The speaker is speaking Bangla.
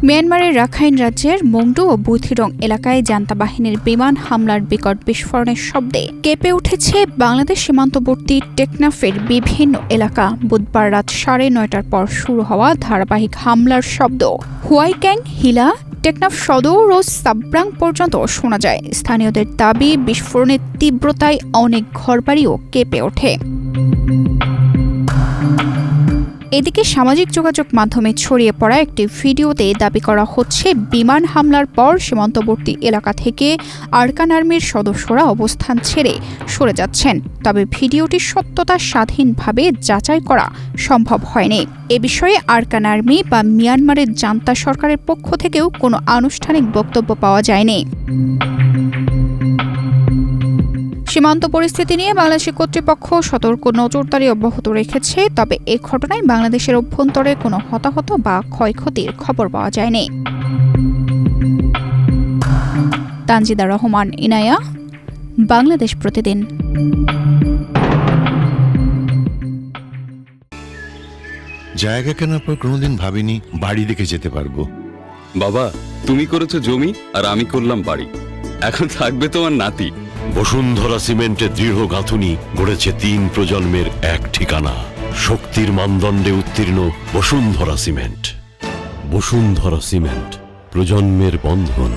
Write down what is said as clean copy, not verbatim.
মিয়ানমারের রাখাইন রাজ্যের মংডু ও বুথিরং এলাকায় জান্তা বাহিনীর বিমান হামলার বিকট বিস্ফোরণের শব্দে কেঁপে উঠেছে বাংলাদেশ সীমান্তবর্তী টেকনাফের বিভিন্ন এলাকা। বুধবার রাত 9:30টার পর শুরু হওয়া ধারাবাহিক হামলার শব্দ হুয়াইক্যাং, হিলা, টেকনাফ সদর ও সাব্রাং পর্যন্ত শোনা যায়। স্থানীয়দের দাবি, বিস্ফোরণের তীব্রতায় অনেক ঘরবাড়িও কেঁপে ওঠে। এদিকে সামাজিক যোগাযোগ মাধ্যমে ছড়িয়ে পড়া একটি ভিডিওতে দাবি করা হচ্ছে, বিমান হামলার পর সীমান্তবর্তী এলাকা থেকে আরকান আর্মির সদস্যরা অবস্থান ছেড়ে সরে যাচ্ছেন। তবে ভিডিওটির সত্যতা স্বাধীনভাবে যাচাই করা সম্ভব হয়নি। এ বিষয়ে আরকান আর্মি বা মিয়ানমারের জান্তা সরকারের পক্ষ থেকেও কোনো আনুষ্ঠানিক বক্তব্য পাওয়া যায়নি। সীমান্ত পরিস্থিতি নিয়ে বাংলাদেশের কর্তৃপক্ষ সতর্ক নজরদারি অব্যাহত রেখেছে। তবে এ ঘটনায় বাংলাদেশের অভ্যন্তরে কোনো হতাহত বা ক্ষয়ক্ষতির খবর পাওয়া যায়নি। তানজিদা রহমান, ইনায়া, বাংলাদেশ প্রতিদিন। জায়গা কেনার পর কোনোদিন ভাবিনি বাড়ি দেখে যেতে পারবো। বাবা, তুমি করেছো জমি আর আমি করলাম বাড়ি। এখন থাকবে তোমার নাতি। বসুন্ধরা সিমেন্টের দৃঢ় গাঁথুনি গড়েছে 3 প্রজন্মের এক ঠিকানা। শক্তির মানদণ্ডে উত্তীর্ণ বসুন্ধরা সিমেন্ট। বসুন্ধরা সিমেন্ট, প্রজন্মের বন্ধন।